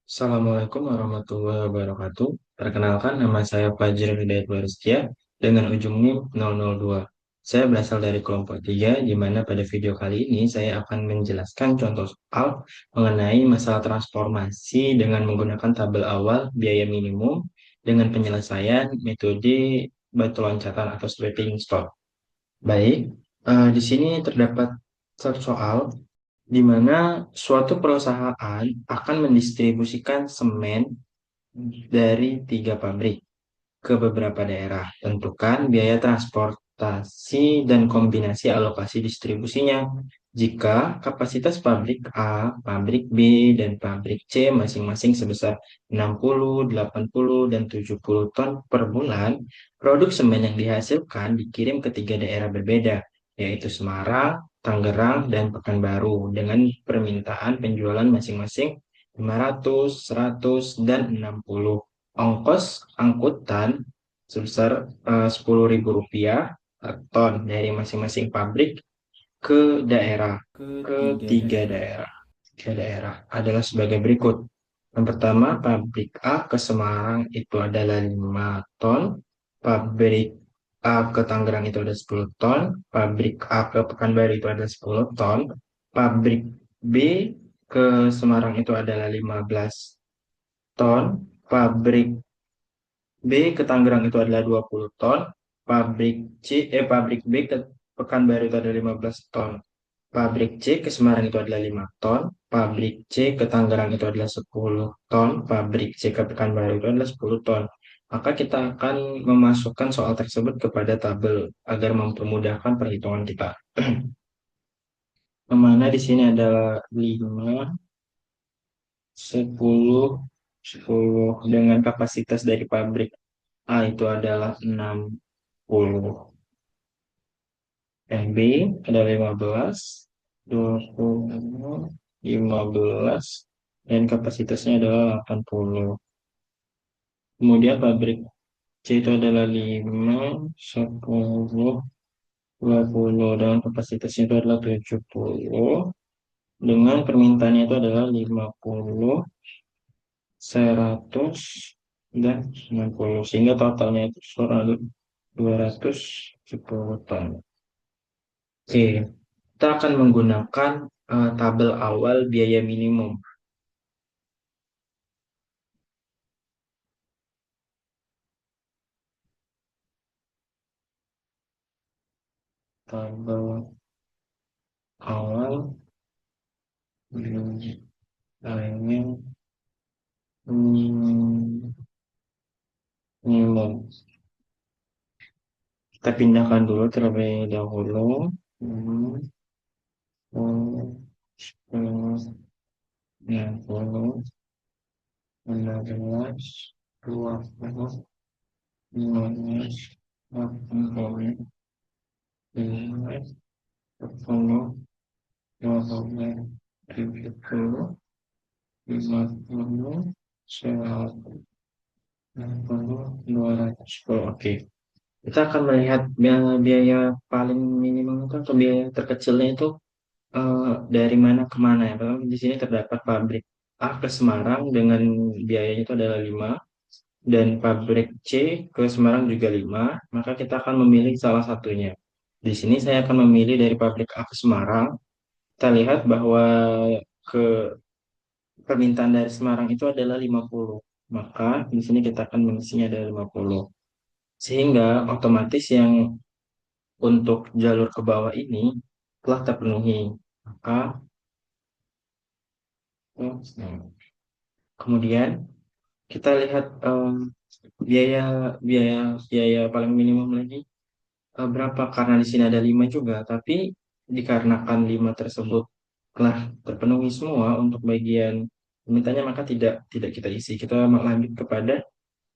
Assalamualaikum warahmatullahi wabarakatuh. Perkenalkan, nama saya Fajri Hidayat Waristia dengan ujung NIM 002. Saya berasal dari kelompok 3, di mana pada video kali ini saya akan menjelaskan contoh soal mengenai masalah transformasi dengan menggunakan tabel awal biaya minimum dengan penyelesaian metode batu loncatan atau stepping stone. Baik, di sini terdapat satu soal di mana suatu perusahaan akan mendistribusikan semen dari 3 pabrik ke beberapa daerah. Tentukan biaya transportasi dan kombinasi alokasi distribusinya. Jika kapasitas pabrik A, pabrik B, dan pabrik C masing-masing sebesar 60, 80, dan 70 ton per bulan, produk semen yang dihasilkan dikirim ke 3 daerah berbeda, yaitu Semarang, Tangerang, dan Pekanbaru, dengan permintaan penjualan masing-masing 500, 100, dan 60. Ongkos angkutan sebesar Rp10.000 per ton dari masing-masing pabrik ke daerah ketiga daerah tiga daerah adalah sebagai berikut. Yang pertama, pabrik A ke Semarang itu adalah 5 ton, pabrik A ke Tangerang itu ada 10 ton, pabrik A ke Pekanbaru itu ada 10 ton, pabrik B ke Semarang itu adalah 15 ton, pabrik B ke Tangerang itu adalah 20 ton, pabrik B ke Pekanbaru itu adalah 15 ton, pabrik C ke Semarang itu adalah 5 ton, pabrik C ke Tangerang itu adalah 10 ton, pabrik C ke Pekanbaru itu adalah 10 ton. Maka kita akan memasukkan soal tersebut kepada tabel agar mempermudahkan perhitungan kita. Kemana di sini adalah 5, 10, 10 dengan kapasitas dari pabrik A itu adalah 60. Yang B ada 15, 20, 15, dan kapasitasnya adalah 80. Kemudian pabrik C itu adalah 5, 10, 20, dan kapasitasnya itu adalah 70. Dengan permintaannya itu adalah 50, 100, dan 90. Sehingga totalnya itu adalah 210 ton. Oke, kita akan menggunakan tabel awal biaya minimum. Tabel awal biaya minimum. Kita pindahkan dulu terlebih dahulu. Hmm, 10, 60, 15, 20, 15, 80, 15, 10, 20, 70, 50, 100, 60, 210. Oke. Kita akan melihat biaya paling minimum itu atau biaya terkecilnya itu dari mana ke mana ya. Pertama di sini terdapat pabrik A ke Semarang dengan biayanya itu adalah 5 dan pabrik C ke Semarang juga 5, maka kita akan memilih salah satunya. Di sini saya akan memilih dari pabrik A ke Semarang. Kita lihat bahwa ke permintaan dari Semarang itu adalah 50. Maka di sini kita akan mengisinya adalah 50. Sehingga otomatis yang untuk jalur ke bawah ini telah terpenuhi. Maka kemudian kita lihat biaya biaya biaya paling minimum lagi berapa, karena di sini ada 5 juga, tapi dikarenakan 5 tersebut telah terpenuhi semua untuk bagian permintaannya, maka tidak kita isi. Kita lanjut kepada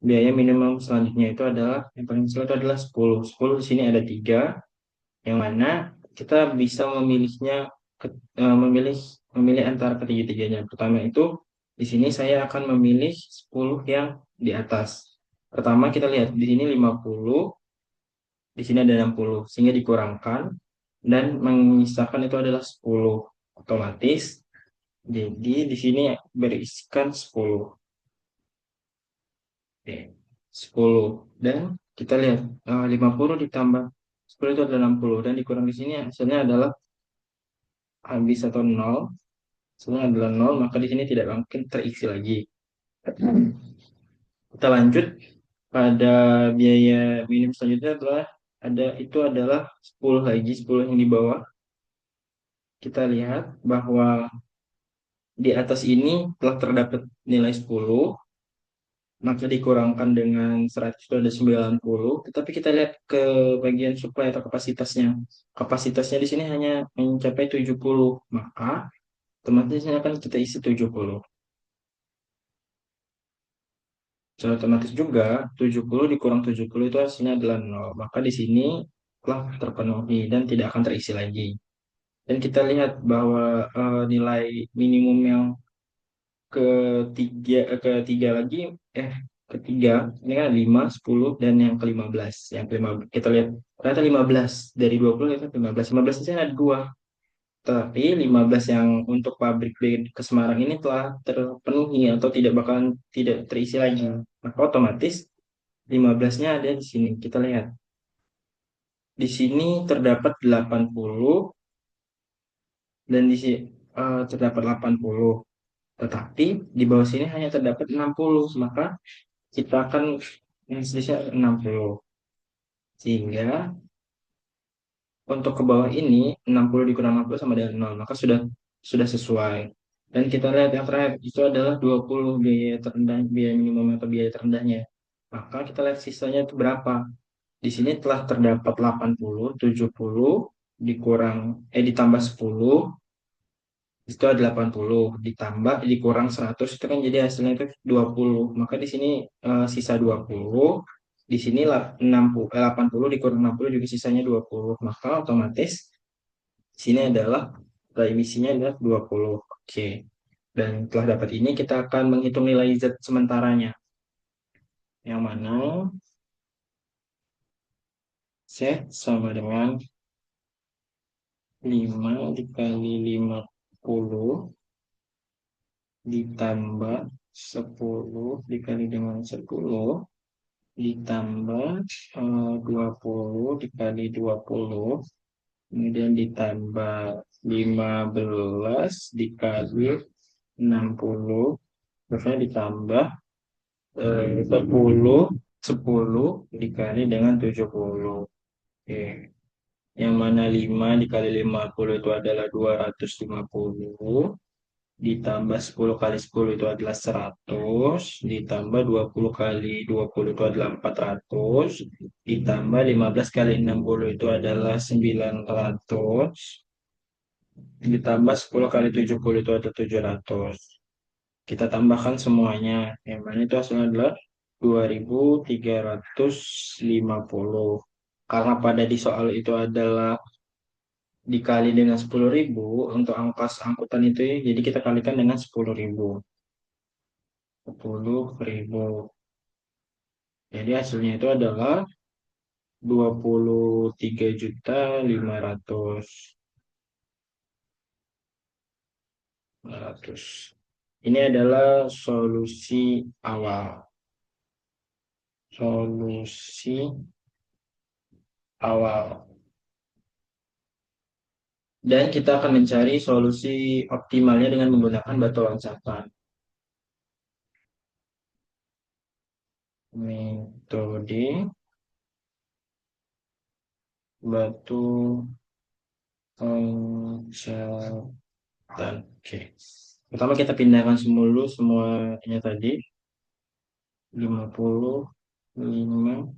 biaya minimum selanjutnya, itu adalah yang paling kecil itu adalah 10. 10 di sini ada 3, yang mana kita bisa memilihnya memilih memilih antara ketiga-tiganya. Pertama itu di sini saya akan memilih 10 yang di atas. Pertama kita lihat di sini 50, di sini ada 60, sehingga dikurangkan dan menyisakan itu adalah 10. Otomatis Jadi di sini berisikan 10. Oke, 10. Dan kita lihat 50 ditambah 10 itu adalah 60 dan dikurang di sini hasilnya adalah habis atau nol. Hasilnya adalah nol, maka di sini tidak mungkin terisi lagi. Kita lanjut pada biaya minim selanjutnya adalah adalah 10 lagi, 10 yang di bawah. Kita lihat bahwa di atas ini telah terdapat nilai 10, maka dikurangkan dengan 100 itu ada 90. Tetapi kita lihat ke bagian supply atau kapasitasnya. Kapasitasnya di sini hanya mencapai 70, maka otomatis ini akan kita isi 70. Secara otomatis juga 70 dikurang 70 itu hasilnya adalah nol. Maka di sini telah terpenuhi dan tidak akan terisi lagi. Dan kita lihat bahwa nilai minimum yang ketiga lagi eh ketiga ini kan 5, 10 dan yang ke-15. Yang kelima kita lihat ternyata 15 dari 20 itu 15. 15 itu ada dua. Tapi 15 yang untuk pabrik ke Semarang ini telah terpenuhi atau tidak terisi lagi. Maka otomatis 15-nya ada di sini. Kita lihat. Di sini terdapat 80 dan di sini terdapat 80. Tetapi di bawah sini hanya terdapat 60. Maka kita akan selisih 60. Sehingga untuk ke bawah ini 60 dikurang 60 sama dengan nol. Maka sudah sesuai. Dan kita lihat yang terakhir itu adalah 20 biaya terendah, biaya minimum atau biaya terendahnya. Maka kita lihat sisanya itu berapa. Di sini telah terdapat 80, 70 ditambah 10 itu ada 80 ditambah dikurang 100 itu kan jadi hasilnya itu 20. Maka di sini sisa 20. Di sini 80 dikurang 60 juga sisanya 20. Maka otomatis di sini adalah emisinya adalah 20. Oke. Dan setelah dapat ini kita akan menghitung nilai Z sementaranya. Yang mana Z sama dengan 5 dikali 50 ditambah 10 dikali dengan 10 ditambah 20 dikali 20 kemudian ditambah 15 dikali 60 terusnya ditambah 10 10 dikali dengan 70. Oke. Yang mana 5 dikali 50 itu adalah 250 ditambah 10 kali 10 itu adalah 100 ditambah 20 kali 20 itu adalah 400 ditambah 15 kali 60 itu adalah 900 ditambah 10 kali 70 itu adalah 700. Kita tambahkan semuanya, yang mana itu hasilnya adalah 2350. Karena pada di soal itu adalah dikali dengan 10.000 untuk angkas angkutan itu ya, jadi kita kalikan dengan 10.000. 10.000. Jadi hasilnya itu adalah 23.500. Ini adalah solusi awal. Solusi awal. Dan kita akan mencari solusi optimalnya dengan menggunakan batu loncatan. Metode batu loncatan. Oke. Pertama kita pindahkan dulu semuanya tadi. 50, 5,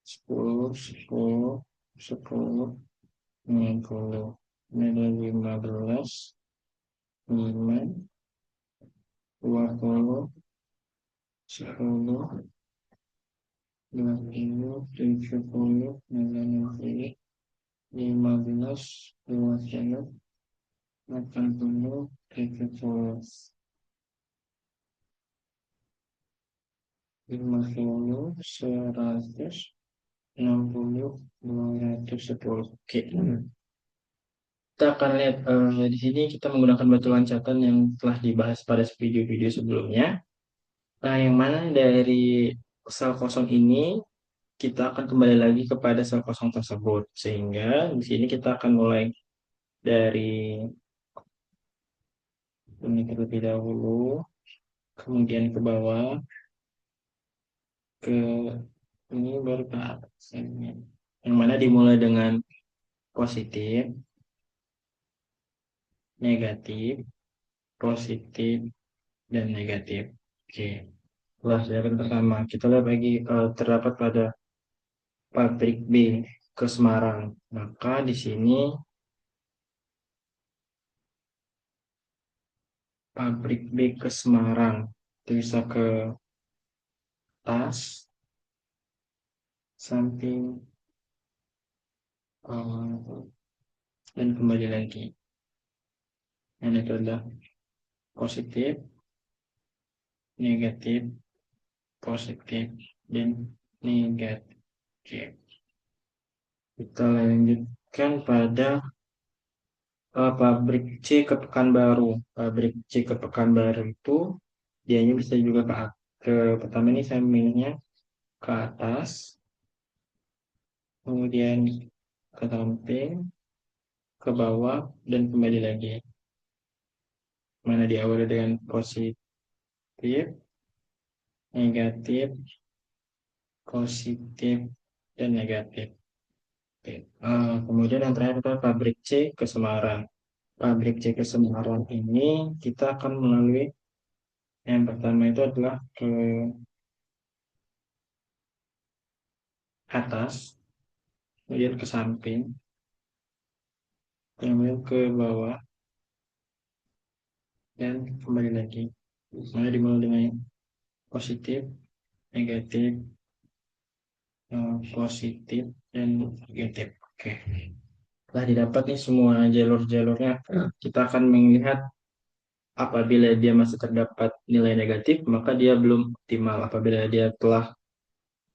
10, 10, 10, 50. Ini ada 15, 5, 20, 10, 20, 70, 90, 15, 20, 80, 70, 50, 100, 60, 210. Oke. Kita akan lihat di sini kita menggunakan batu loncatan yang telah dibahas pada video-video sebelumnya. Nah, yang mana dari sel kosong ini kita akan kembali lagi kepada sel kosong tersebut. Sehingga di sini kita akan mulai dari ini terlebih dahulu, kemudian ke bawah, ke ini baru ke atas. Yang mana dimulai dengan positif, negatif, positif, dan negatif. Oke. Setelah yang pertama, kita lihat lagi terdapat pada pabrik B ke Semarang. Maka di sini pabrik B ke Semarang itu bisa ke atas, samping, bawah, dan kembali lagi. Yang itu adalah positif, negatif, positif, dan negatif. Kita lanjutkan pada pabrik C ke Pekanbaru. Pabrik C ke Pekanbaru itu dianya bisa juga ke pertama ini saya milihnya ke atas, kemudian ke samping, ke bawah, dan kembali lagi. Mana diawali dengan positif, negatif, positif, dan negatif. Oke. Kemudian yang terakhir adalah pabrik C ke Semarang. Pabrik C ke Semarang ini kita akan melalui yang pertama itu adalah ke atas, kemudian ke samping, kemudian ke bawah, dan kembali lagi. Mana dimulai dengan positif, negatif, positif, dan negatif. Oke. Setelah didapat nih semua jalur-jalurnya, kita akan melihat apabila dia masih terdapat nilai negatif, maka dia belum optimal. Apabila dia telah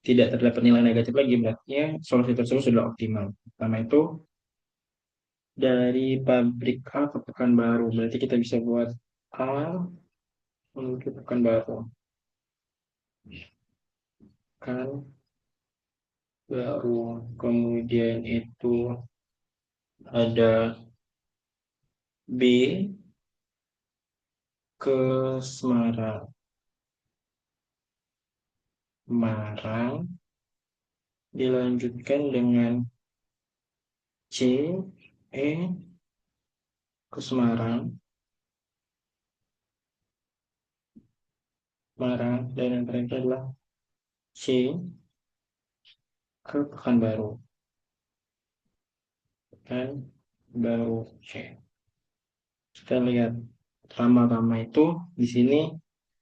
tidak terdapat nilai negatif lagi, berarti solusi tersebut sudah optimal. Pertama itu dari pabrik A ke Pekanbaru, berarti kita bisa buat A menuju Pekanbaru. Kan baru kemudian itu ada B ke Semarang. Semarang dilanjutkan dengan C, E ke Semarang, Semarang, dan yang terakhir adalah C ke Pekanbaru. Dan baru C. Kita lihat pertama-tama itu di sini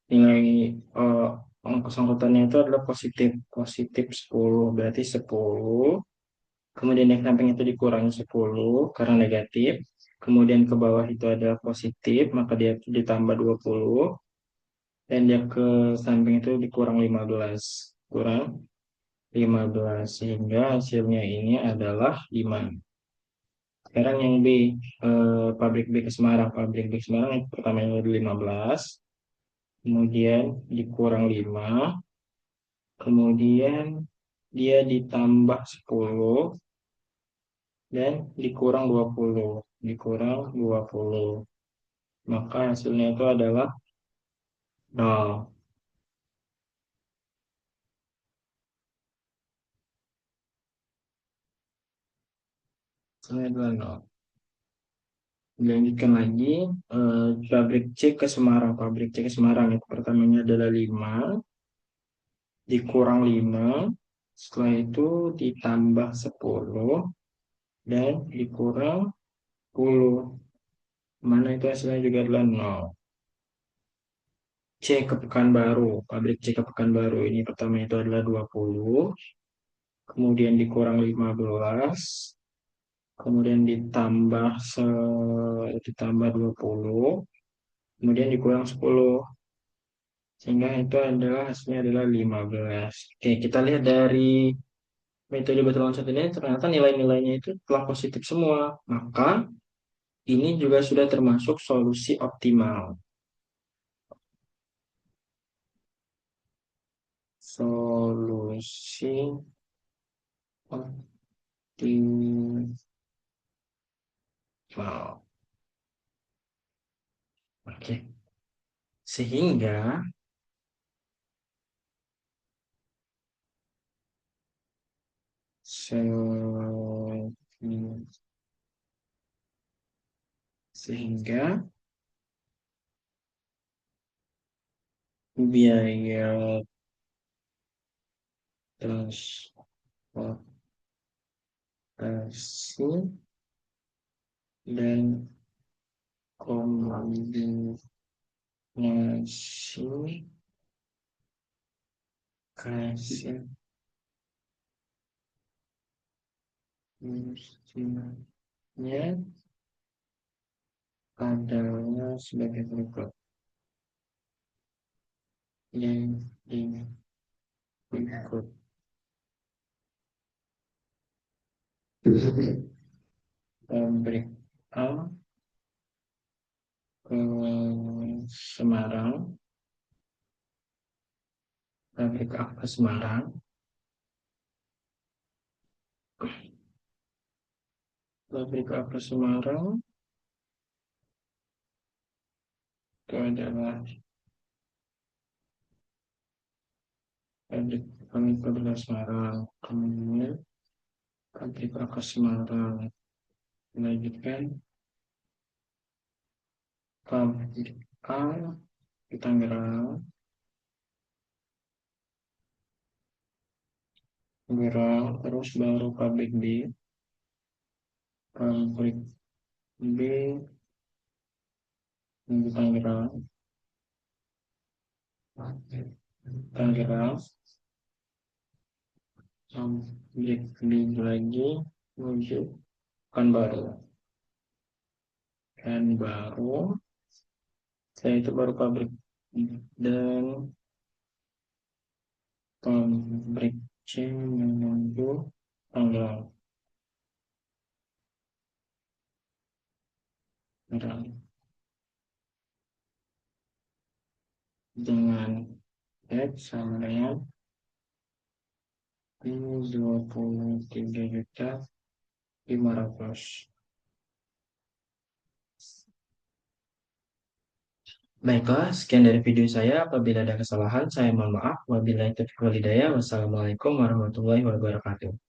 nilai eh, ongkos angkutannya itu adalah positif, positif 10, berarti 10. Kemudian yang samping itu dikurangi 10 karena negatif. Kemudian ke bawah itu adalah positif, maka dia ditambah 20. Dan dia ke samping itu dikurang 15. Kurang 15. Sehingga hasilnya ini adalah 5. Sekarang yang B, pabrik B ke Semarang. Pabrik B ke Semarang yang pertamanya ada 15. Kemudian dikurang 5. Kemudian dia ditambah 10. Dan dikurang 20, dikurang 20, maka hasilnya itu adalah 0. Hasilnya adalah 0. Dilanjutkan lagi, pabrik C ke Semarang. Pabrik C ke Semarang itu pertamanya adalah 5, dikurang 5, setelah itu ditambah 10, dan dikurang 10, mana itu hasilnya juga adalah 0. C ke Pekanbaru. Pabrik C ke Pekanbaru ini pertama itu adalah 20, kemudian dikurang 15, kemudian ditambah 20, kemudian dikurang 10, sehingga itu adalah hasilnya adalah 15. Oke, kita lihat dari metode batu loncatan ini ternyata nilai-nilainya itu telah positif semua. Maka Ini juga sudah termasuk solusi optimal. Solusi optimal. Oke. Sehingga, se- sehingga biaya transportasi dan kombinasi kasih mestinya adalah sebagai berikut yang berikut pabrik A ke Semarang, pabrik A ke Semarang, pabrik A ke Semarang itu adalah pabrik kami ke Semarang, kemudian pabrik A ke Semarang, melanjutkan pabrik A di Tangerang, Tangerang, terus baru pabrik B di Tangerang, Tangerang, pabrik B lagi menuju Pekanbaru, dan baru saya itu baru pabrik dan pabrik C menuju Tangerang, dengan X sama dengan 23.500.000. Baiklah, sekian dari video saya. Apabila ada kesalahan, saya mohon maaf. Wabillahi taufiq wal hidayah. Wassalamualaikum warahmatullahi wabarakatuh.